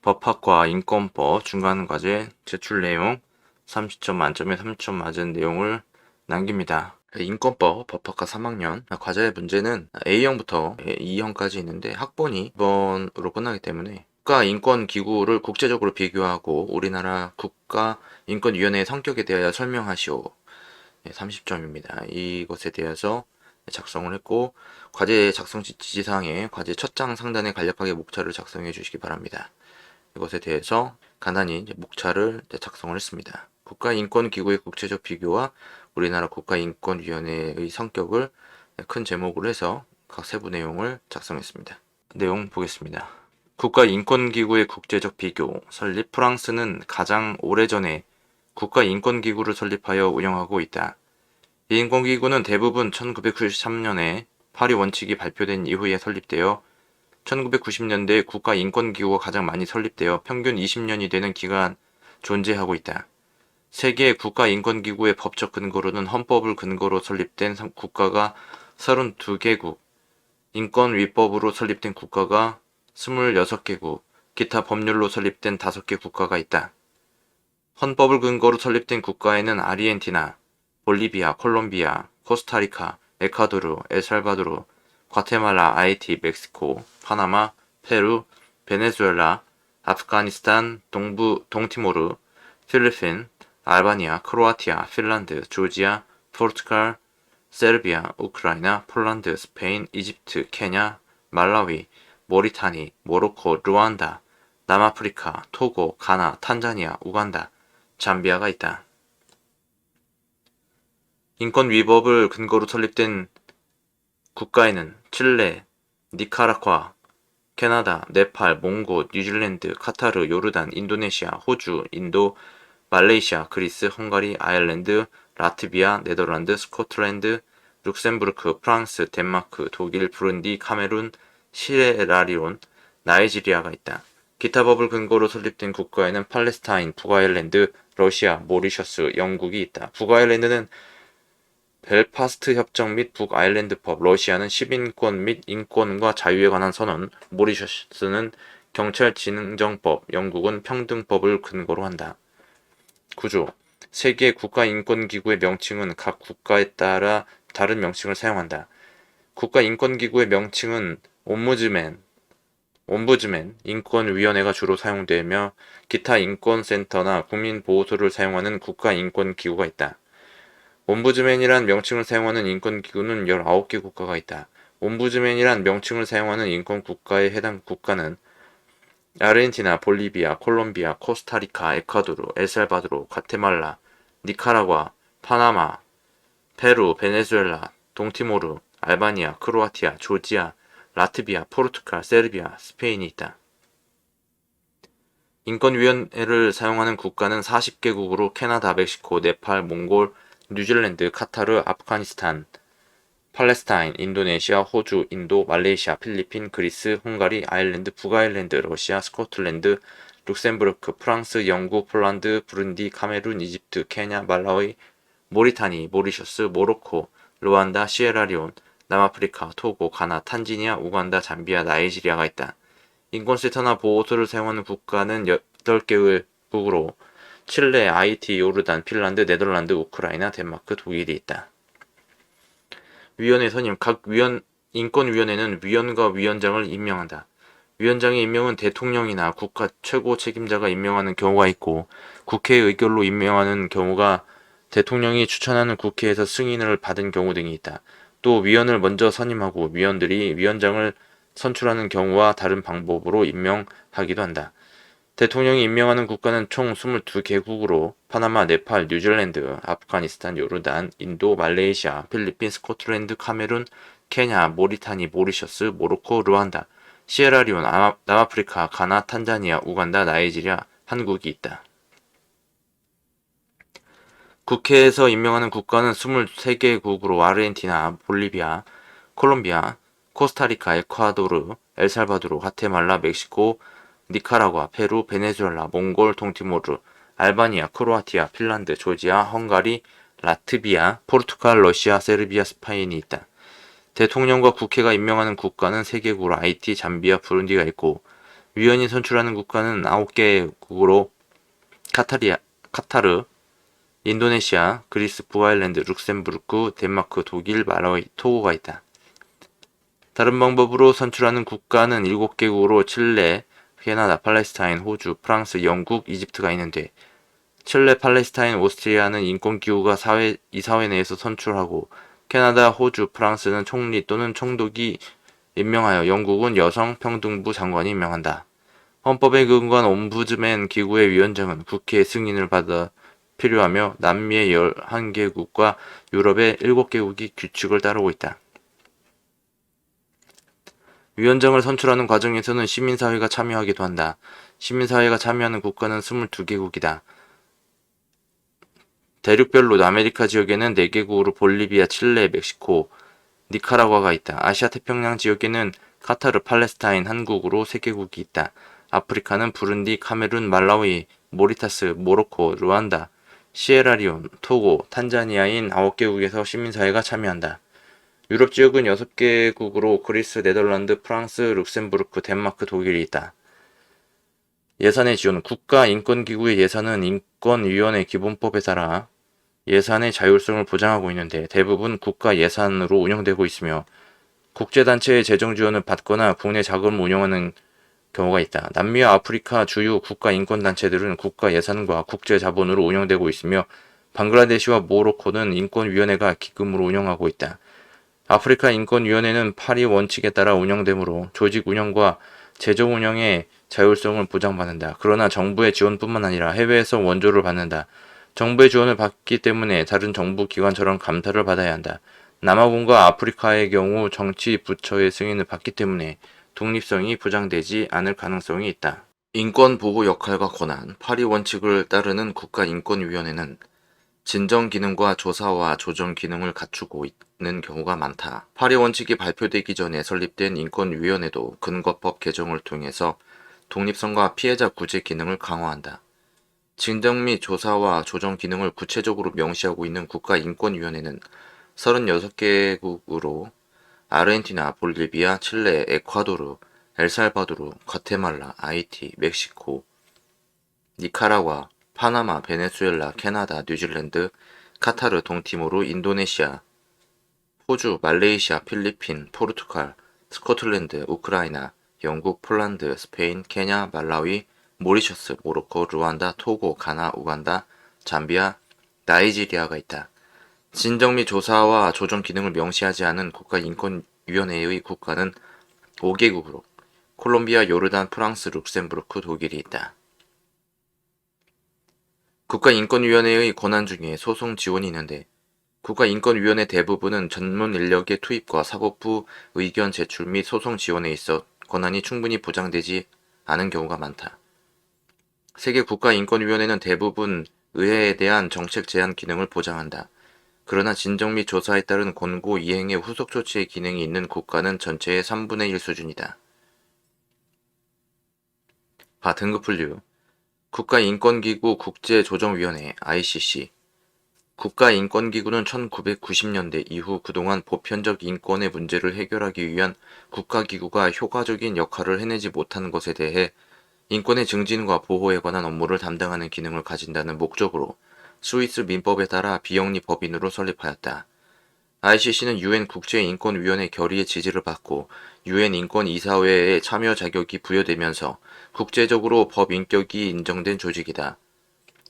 법학과 인권법 중간과제 제출 내용 30점 만점에 30점 맞은 내용을 남깁니다. 인권법 법학과 3학년 과제 문제는 A형부터 E형까지 있는데 학번이 2번으로 끝나기 때문에 국가인권기구를 국제적으로 비교하고 우리나라 국가인권위원회의 성격에 대하여 설명하시오. 30점입니다. 이것에 대해서 작성을 했고 과제 작성 지시사항에 과제 첫 장 상단에 간략하게 목차를 작성해 주시기 바랍니다. 이것에 대해서 간단히 목차를 작성을 했습니다. 국가인권기구의 국제적 비교와 우리나라 국가인권위원회의 성격을 큰 제목으로 해서 각 세부 내용을 작성했습니다. 내용 보겠습니다. 국가인권기구의 국제적 비교 설립. 프랑스는 가장 오래전에 국가인권기구를 설립하여 운영하고 있다. 이 인권기구는 대부분 1993년에 파리 원칙이 발표된 이후에 설립되어 1990년대에 국가인권기구가 가장 많이 설립되어 평균 20년이 되는 기간 존재하고 있다. 세계 국가인권기구의 법적 근거로는 헌법을 근거로 설립된 국가가 32개국, 인권위법으로 설립된 국가가 26개국, 기타 법률로 설립된 5개 국가가 있다. 헌법을 근거로 설립된 국가에는 아르헨티나, 볼리비아, 콜롬비아, 코스타리카, 에콰도르, 엘살바도르, 과테말라, 하이티, 멕시코, 파나마, 페루, 베네수엘라, 아프가니스탄, 동티모르, 필리핀, 알바니아, 크로아티아, 핀란드, 조지아, 포르투갈, 세르비아, 우크라이나, 폴란드, 스페인, 이집트, 케냐, 말라위, 모리타니, 모로코, 루안다, 남아프리카, 토고, 가나, 탄자니아, 우간다, 잠비아가 있다. 인권위법을 근거로 설립된 국가에는 칠레, 니카라과, 캐나다, 네팔, 몽고, 뉴질랜드, 카타르, 요르단, 인도네시아, 호주, 인도, 말레이시아, 그리스, 헝가리, 아일랜드, 라트비아, 네덜란드, 스코틀랜드, 룩셈부르크, 프랑스, 덴마크, 독일, 부룬디, 카메룬, 시에라리온, 나이지리아가 있다. 기타 법을 근거로 설립된 국가에는 팔레스타인, 북아일랜드, 러시아, 모리셔스, 영국이 있다. 북아일랜드는 벨파스트 협정 및 북아일랜드법, 러시아는 시민권 및 인권과 자유에 관한 선언, 모리셔스는 경찰진정법, 영국은 평등법을 근거로 한다. 구조. 세계 국가인권기구의 명칭은 각 국가에 따라 다른 명칭을 사용한다. 국가인권기구의 명칭은 옴부즈맨, 인권위원회가 주로 사용되며 기타 인권센터나 국민보호소를 사용하는 국가인권기구가 있다. 옴부즈맨이란 명칭을 사용하는 인권기구는 19개 국가가 있다. 옴부즈맨이란 명칭을 사용하는 인권국가에 해당 국가는 아르헨티나, 볼리비아, 콜롬비아, 코스타리카, 에콰도르, 엘살바도르, 과테말라, 니카라과, 파나마, 페루, 베네수엘라, 동티모르, 알바니아, 크로아티아, 조지아, 라트비아, 포르투갈, 세르비아, 스페인이 있다. 인권위원회를 사용하는 국가는 40개국으로 캐나다, 멕시코, 네팔, 몽골, 뉴질랜드, 카타르, 아프가니스탄, 팔레스타인, 인도네시아, 호주, 인도, 말레이시아, 필리핀, 그리스, 헝가리, 아일랜드, 북아일랜드, 러시아, 스코틀랜드, 룩셈부르크, 프랑스, 영국, 폴란드, 부룬디, 카메룬, 이집트, 케냐, 말라위, 모리타니, 모리셔스, 모로코, 루안다, 시에라리온, 남아프리카, 토고, 가나, 탄자니아, 우간다, 잠비아, 나이지리아가 있다. 인권센터나 보호소를 사용하는 국가는 8개국으로 칠레, 하이티, 요르단, 핀란드, 네덜란드, 우크라이나, 덴마크, 독일이 있다. 위원회 선임. 각 인권위원회는 위원과 위원장을 임명한다. 위원장의 임명은 대통령이나 국가 최고 책임자가 임명하는 경우가 있고 국회의 의결로 임명하는 경우가 대통령이 추천하는 국회에서 승인을 받은 경우 등이 있다. 또 위원을 먼저 선임하고 위원들이 위원장을 선출하는 경우와 다른 방법으로 임명하기도 한다. 대통령이 임명하는 국가는 총 22개국으로 파나마, 네팔, 뉴질랜드, 아프가니스탄, 요르단, 인도, 말레이시아, 필리핀, 스코틀랜드, 카메룬, 케냐, 모리타니, 모리셔스, 모로코, 루안다, 시에라리온, 남아프리카, 가나, 탄자니아, 우간다, 나이지리아, 한국이 있다. 국회에서 임명하는 국가는 23개국으로 아르헨티나, 볼리비아, 콜롬비아, 코스타리카, 에콰도르, 엘살바도르, 과테말라, 멕시코, 니카라과, 페루, 베네수엘라, 몽골, 동티모르, 알바니아, 크로아티아, 핀란드, 조지아, 헝가리, 라트비아, 포르투갈, 러시아, 세르비아, 스페인이 있다. 대통령과 국회가 임명하는 국가는 3개국으로 하이티, 잠비아, 부룬디가 있고 위원이 선출하는 국가는 9개국으로 카타르, 인도네시아, 그리스, 북아일랜드, 룩셈부르크, 덴마크, 독일, 말라위, 토고가 있다. 다른 방법으로 선출하는 국가는 7개국으로 칠레, 캐나다, 팔레스타인, 호주, 프랑스, 영국, 이집트가 있는데 칠레, 팔레스타인, 오스트리아는 인권기구가 이사회 내에서 선출하고 캐나다, 호주, 프랑스는 총리 또는 총독이 임명하여 영국은 여성평등부 장관이 임명한다. 헌법에 근거한 옴부즈맨 기구의 위원장은 국회의 승인을 받아 필요하며 남미의 11개국과 유럽의 7개국이 규칙을 따르고 있다. 위원장을 선출하는 과정에서는 시민사회가 참여하기도 한다. 시민사회가 참여하는 국가는 22개국이다. 대륙별로 아메리카 지역에는 4개국으로 볼리비아, 칠레, 멕시코, 니카라과가 있다. 아시아 태평양 지역에는 카타르, 팔레스타인, 한국으로 3개국이 있다. 아프리카는 부룬디, 카메룬, 말라위, 모리타스, 모로코, 루안다, 시에라리온, 토고, 탄자니아인 9개국에서 시민사회가 참여한다. 유럽 지역은 6개국으로 그리스, 네덜란드, 프랑스, 룩셈부르크, 덴마크, 독일이 있다. 예산의 지원. 국가인권기구의 예산은 인권위원회 기본법에 따라 예산의 자율성을 보장하고 있는데 대부분 국가 예산으로 운영되고 있으며 국제단체의 재정 지원을 받거나 국내 자금을 운영하는 경우가 있다. 남미와 아프리카 주요 국가인권단체들은 국가 예산과 국제 자본으로 운영되고 있으며 방글라데시와 모로코는 인권위원회가 기금으로 운영하고 있다. 아프리카 인권위원회는 파리 원칙에 따라 운영되므로 조직 운영과 재정 운영의 자율성을 보장받는다. 그러나 정부의 지원뿐만 아니라 해외에서 원조를 받는다. 정부의 지원을 받기 때문에 다른 정부 기관처럼 감사를 받아야 한다. 남아공과 아프리카의 경우 정치 부처의 승인을 받기 때문에 독립성이 보장되지 않을 가능성이 있다. 인권 보호 역할과 권한. 파리 원칙을 따르는 국가인권위원회는 진정 기능과 조사와 조정 기능을 갖추고 있는 경우가 많다. 파리 원칙이 발표되기 전에 설립된 인권위원회도 근거법 개정을 통해서 독립성과 피해자 구제 기능을 강화한다. 진정 및 조사와 조정 기능을 구체적으로 명시하고 있는 국가인권위원회는 36개국으로 아르헨티나, 볼리비아, 칠레, 에콰도르, 엘살바도르, 과테말라, 아이티, 멕시코, 니카라과, 파나마, 베네수엘라, 캐나다, 뉴질랜드, 카타르, 동티모르, 인도네시아, 호주, 말레이시아, 필리핀, 포르투갈, 스코틀랜드, 우크라이나, 영국, 폴란드, 스페인, 케냐, 말라위, 모리셔스, 모로코, 루안다, 토고, 가나, 우간다, 잠비아, 나이지리아가 있다. 진정 및 조사와 조정 기능을 명시하지 않은 국가인권위원회의 국가는 5개국으로 콜롬비아, 요르단, 프랑스, 룩셈부르크, 독일이 있다. 국가인권위원회의 권한 중에 소송 지원이 있는데 국가인권위원회 대부분은 전문 인력의 투입과 사법부 의견 제출 및 소송 지원에 있어 권한이 충분히 보장되지 않은 경우가 많다. 세계 국가인권위원회는 대부분 의회에 대한 정책 제안 기능을 보장한다. 그러나 진정 및 조사에 따른 권고 이행의 후속 조치의 기능이 있는 국가는 전체의 3분의 1 수준이다. 등급 분류. 국가인권기구 국제조정위원회 ICC. 국가인권기구는 1990년대 이후 그동안 보편적 인권의 문제를 해결하기 위한 국가기구가 효과적인 역할을 해내지 못한 것에 대해 인권의 증진과 보호에 관한 업무를 담당하는 기능을 가진다는 목적으로 스위스 민법에 따라 비영리 법인으로 설립하였다. ICC는 UN 국제인권위원회 결의의 지지를 받고 UN 인권이사회의 참여 자격이 부여되면서 국제적으로 법 인격이 인정된 조직이다.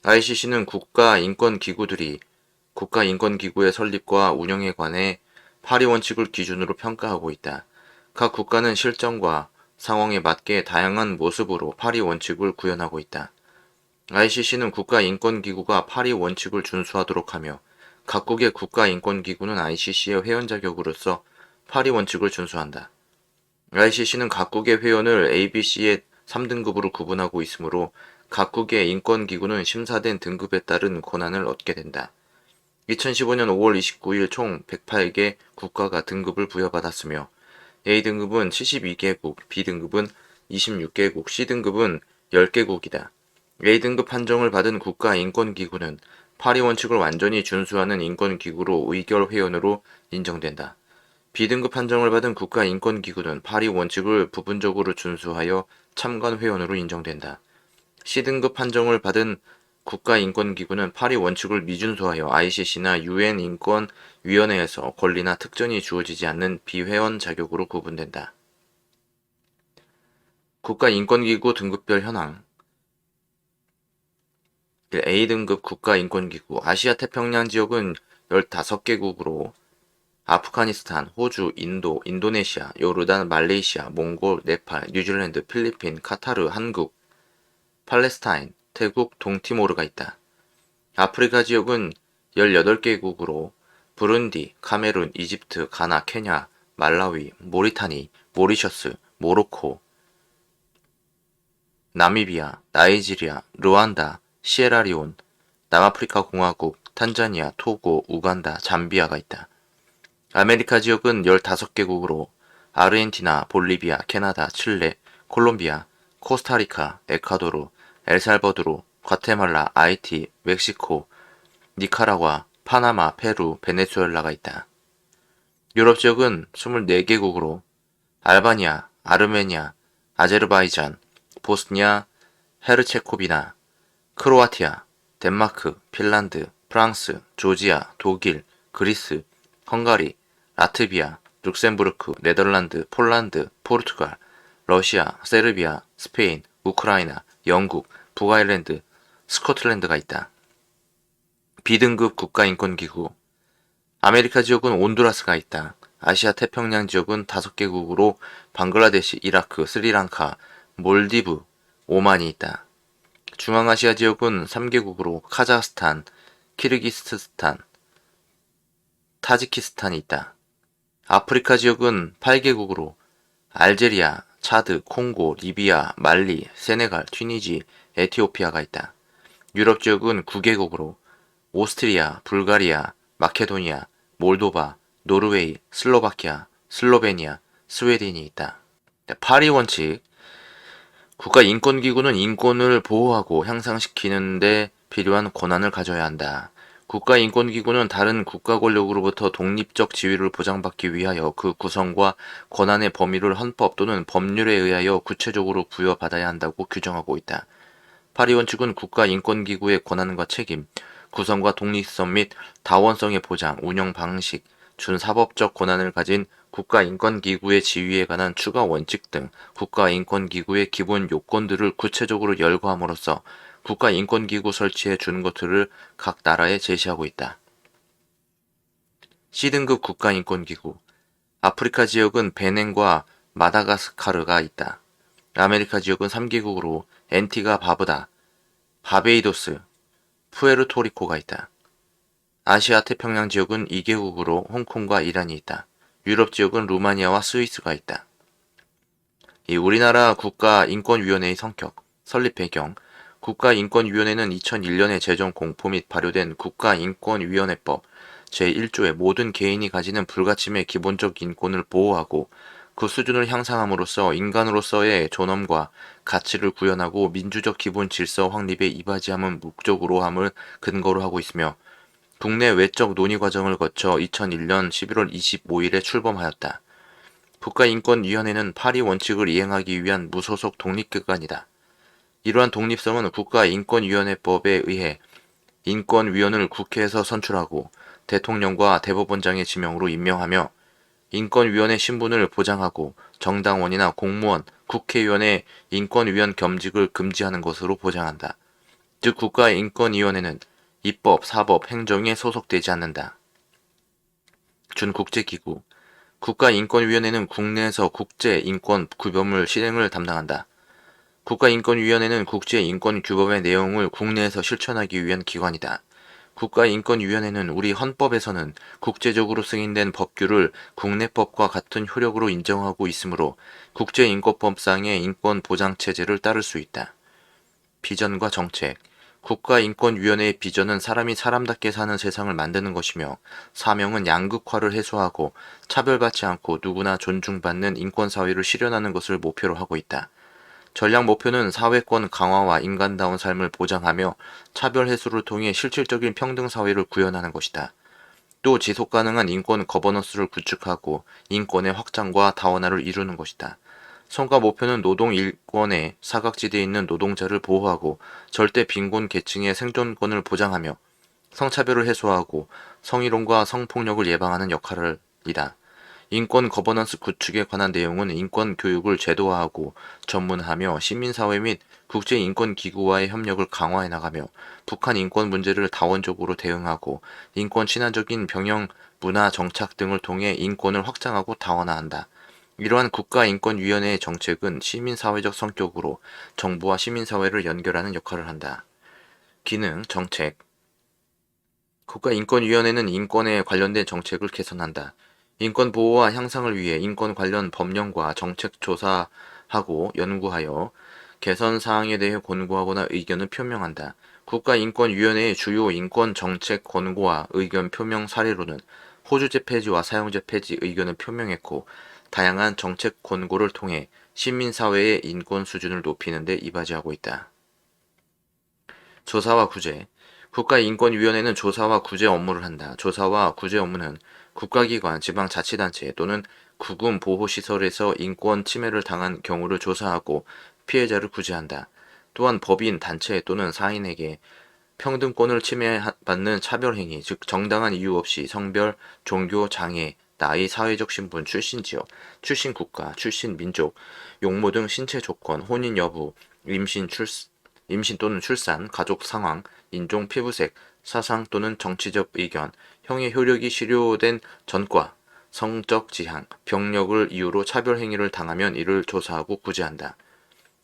ICC는 국가인권기구들이 국가인권기구의 설립과 운영에 관해 파리 원칙을 기준으로 평가하고 있다. 각 국가는 실정과 상황에 맞게 다양한 모습으로 파리 원칙을 구현하고 있다. ICC는 국가인권기구가 파리 원칙을 준수하도록 하며 각국의 국가인권기구는 ICC의 회원 자격으로서 파리 원칙을 준수한다. ICC는 각국의 회원을 ABC의 3등급으로 구분하고 있으므로 각국의 인권기구는 심사된 등급에 따른 권한을 얻게 된다. 2015년 5월 29일 총 108개 국가가 등급을 부여받았으며 A등급은 72개국, B등급은 26개국, C등급은 10개국이다. A등급 판정을 받은 국가인권기구는 파리 원칙을 완전히 준수하는 인권기구로 의결 회원으로 인정된다. B등급 판정을 받은 국가인권기구는 파리 원칙을 부분적으로 준수하여 참관 회원으로 인정된다. C등급 판정을 받은 국가인권기구는 파리 원칙을 미준수하여 ICC나 UN 인권위원회에서 권리나 특전이 주어지지 않는 비회원 자격으로 구분된다. 국가인권기구 등급별 현황 1. A등급 국가인권기구 아시아 태평양 지역은 15개국으로 아프가니스탄, 호주, 인도, 인도네시아, 요르단, 말레이시아, 몽골, 네팔, 뉴질랜드, 필리핀, 카타르, 한국, 팔레스타인, 태국, 동티모르가 있다. 아프리카 지역은 18개국으로 부룬디, 카메룬, 이집트, 가나, 케냐, 말라위, 모리타니, 모리셔스, 모로코, 나미비아, 나이지리아, 르완다, 시에라리온, 남아프리카 공화국, 탄자니아, 토고, 우간다, 잠비아가 있다. 아메리카 지역은 15개국으로 아르헨티나, 볼리비아, 캐나다, 칠레, 콜롬비아, 코스타리카, 에콰도르, 엘살바도르, 과테말라, 아이티, 멕시코, 니카라과, 파나마, 페루, 베네수엘라가 있다. 유럽 지역은 24개국으로 알바니아, 아르메니아, 아제르바이잔, 보스니아, 헤르체코비나, 크로아티아, 덴마크, 핀란드, 프랑스, 조지아, 독일, 그리스, 헝가리, 라트비아, 룩셈부르크, 네덜란드, 폴란드, 포르투갈, 러시아, 세르비아, 스페인, 우크라이나, 영국, 북아일랜드, 스코틀랜드가 있다. B등급 국가인권기구 아메리카 지역은 온두라스가 있다. 아시아 태평양 지역은 5개국으로 방글라데시, 이라크, 스리랑카, 몰디브, 오만이 있다. 중앙아시아 지역은 3개국으로 카자흐스탄, 키르기스스탄, 타지키스탄이 있다. 아프리카 지역은 8개국으로 알제리아, 차드, 콩고, 리비아, 말리, 세네갈, 튀니지, 에티오피아가 있다. 유럽 지역은 9개국으로 오스트리아, 불가리아, 마케도니아, 몰도바, 노르웨이, 슬로바키아, 슬로베니아, 스웨덴이 있다. 파리 원칙 국가인권기구는 인권을 보호하고 향상시키는 데 필요한 권한을 가져야 한다. 국가인권기구는 다른 국가 권력으로부터 독립적 지위를 보장받기 위하여 그 구성과 권한의 범위를 헌법 또는 법률에 의하여 구체적으로 부여받아야 한다고 규정하고 있다. 파리원칙은 국가인권기구의 권한과 책임, 구성과 독립성 및 다원성의 보장, 운영 방식, 준사법적 권한을 가진 국가인권기구의 지위에 관한 추가 원칙 등 국가인권기구의 기본 요건들을 구체적으로 열거함으로써 국가인권기구 설치에 준 것들을 각 나라에 제시하고 있다. C등급 국가인권기구 아프리카 지역은 베넨과 마다가스카르가 있다. 아메리카 지역은 3개국으로 앤티가 바브다, 바베이도스, 푸에르토리코가 있다. 아시아 태평양 지역은 2개국으로 홍콩과 이란이 있다. 유럽 지역은 루마니아와 스위스가 있다. 우리나라 국가인권위원회의 성격, 설립 배경 국가인권위원회는 2001년에 제정 공포 및 발효된 국가인권위원회법 제1조에 모든 개인이 가지는 불가침의 기본적 인권을 보호하고 그 수준을 향상함으로써 인간으로서의 존엄과 가치를 구현하고 민주적 기본 질서 확립에 이바지함을 목적으로 함을 근거로 하고 있으며 국내 외적 논의 과정을 거쳐 2001년 11월 25일에 출범하였다. 국가인권위원회는 파리 원칙을 이행하기 위한 무소속 독립기관이다. 이러한 독립성은 국가인권위원회법에 의해 인권위원을 국회에서 선출하고 대통령과 대법원장의 지명으로 임명하며 인권위원회 신분을 보장하고 정당원이나 공무원, 국회의원의 인권위원 겸직을 금지하는 것으로 보장한다. 즉 국가인권위원회는 입법, 사법, 행정에 소속되지 않는다. 준국제기구 국가인권위원회는 국내에서 국제인권 규범을 실행을 담당한다. 국가인권위원회는 국제인권규범의 내용을 국내에서 실천하기 위한 기관이다. 국가인권위원회는 우리 헌법에서는 국제적으로 승인된 법규를 국내법과 같은 효력으로 인정하고 있으므로 국제인권법상의 인권보장체제를 따를 수 있다. 비전과 정책 국가인권위원회의 비전은 사람이 사람답게 사는 세상을 만드는 것이며 사명은 양극화를 해소하고 차별받지 않고 누구나 존중받는 인권사회를 실현하는 것을 목표로 하고 있다. 전략 목표는 사회권 강화와 인간다운 삶을 보장하며 차별 해소를 통해 실질적인 평등 사회를 구현하는 것이다. 또 지속가능한 인권 거버넌스를 구축하고 인권의 확장과 다원화를 이루는 것이다. 성과 목표는 노동 일권의 사각지대에 있는 노동자를 보호하고 절대 빈곤 계층의 생존권을 보장하며 성차별을 해소하고 성희롱과 성폭력을 예방하는 역할이다. 인권 거버넌스 구축에 관한 내용은 인권 교육을 제도화하고 전문화하며 시민사회 및 국제인권기구와의 협력을 강화해 나가며 북한 인권 문제를 다원적으로 대응하고 인권 친화적인 병영 문화 정착 등을 통해 인권을 확장하고 다원화한다. 이러한 국가인권위원회의 정책은 시민사회적 성격으로 정부와 시민사회를 연결하는 역할을 한다. 기능, 정책. 국가인권위원회는 인권에 관련된 정책을 개선한다. 인권 보호와 향상을 위해 인권 관련 법령과 정책 조사하고 연구하여 개선 사항에 대해 권고하거나 의견을 표명한다. 국가인권위원회의 주요 인권 정책 권고와 의견 표명 사례로는 호주제 폐지와 사용제 폐지 의견을 표명했고 다양한 정책 권고를 통해 시민사회의 인권 수준을 높이는 데 이바지하고 있다. 조사와 구제. 국가인권위원회는 조사와 구제 업무를 한다. 조사와 구제 업무는 국가기관, 지방자치단체 또는 구금보호시설에서 인권 침해를 당한 경우를 조사하고 피해자를 구제한다. 또한 법인, 단체 또는 사인에게 평등권을 침해받는 차별행위, 즉 정당한 이유 없이 성별, 종교, 장애, 나이, 사회적 신분, 출신 지역, 출신 국가, 출신 민족, 용모 등 신체 조건, 혼인 여부, 임신 또는 출산, 가족 상황, 인종, 피부색, 사상 또는 정치적 의견, 형의 효력이 실효된 전과, 성적 지향, 병력을 이유로 차별 행위를 당하면 이를 조사하고 구제한다.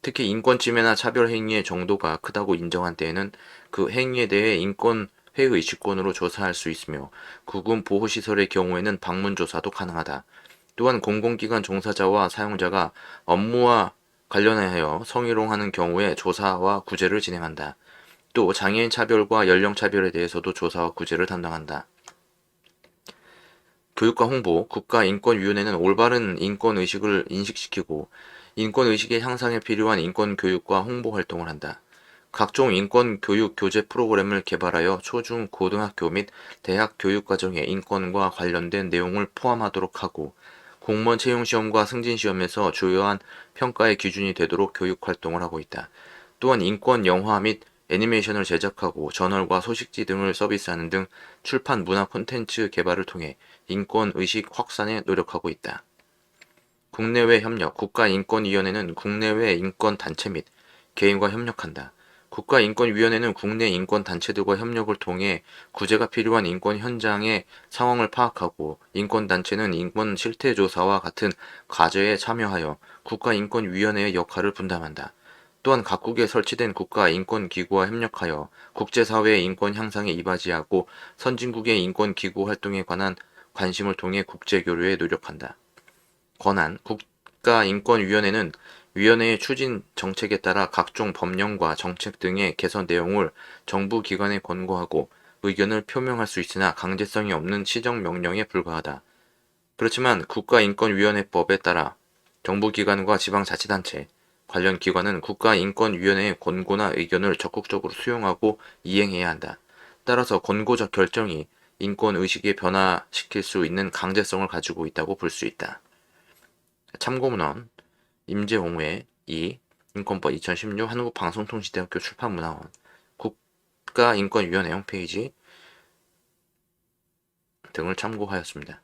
특히 인권 침해나 차별 행위의 정도가 크다고 인정한 때에는 그 행위에 대해 인권 회의식권으로 조사할 수 있으며 구금 보호시설의 경우에는 방문 조사도 가능하다. 또한 공공기관 종사자와 사용자가 업무와 관련하여 성희롱하는 경우에 조사와 구제를 진행한다. 또 장애인 차별과 연령 차별에 대해서도 조사와 구제를 담당한다. 교육과 홍보, 국가인권위원회는 올바른 인권의식을 인식시키고 인권의식의 향상에 필요한 인권교육과 홍보 활동을 한다. 각종 인권교육 교재 프로그램을 개발하여 초중 고등학교 및 대학 교육과정에 인권과 관련된 내용을 포함하도록 하고 공무원 채용시험과 승진시험에서 주요한 평가의 기준이 되도록 교육활동을 하고 있다. 또한 인권 영화 및 애니메이션을 제작하고 저널과 소식지 등을 서비스하는 등 출판 문화 콘텐츠 개발을 통해 인권의식 확산에 노력하고 있다. 국내외 협력. 국가인권위원회는 국내외 인권단체 및 개인과 협력한다. 국가인권위원회는 국내 인권단체들과 협력을 통해 구제가 필요한 인권 현장의 상황을 파악하고 인권단체는 인권 실태조사와 같은 과제에 참여하여 국가인권위원회의 역할을 분담한다. 또한 각국에 설치된 국가인권기구와 협력하여 국제사회의 인권 향상에 이바지하고 선진국의 인권기구 활동에 관한 관심을 통해 국제교류에 노력한다. 권한. 국가인권위원회는 위원회의 추진 정책에 따라 각종 법령과 정책 등의 개선 내용을 정부 기관에 권고하고 의견을 표명할 수 있으나 강제성이 없는 시정명령에 불과하다. 그렇지만 국가인권위원회법에 따라 정부기관과 지방자치단체, 관련 기관은 국가인권위원회의 권고나 의견을 적극적으로 수용하고 이행해야 한다. 따라서 권고적 결정이 인권의식에 변화시킬 수 있는 강제성을 가지고 있다고 볼 수 있다. 참고문헌 임재홍회 2 인권법 2016 한국방송통신대학교 출판문화원 국가인권위원회 홈페이지 등을 참고하였습니다.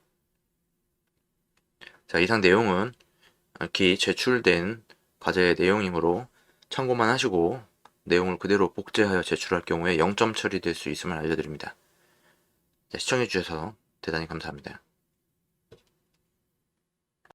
자, 이상 내용은 제출된 과제 내용이므로 참고만 하시고 내용을 그대로 복제하여 제출할 경우에 0점 처리될 수 있음을 알려드립니다. 시청해주셔서 대단히 감사합니다.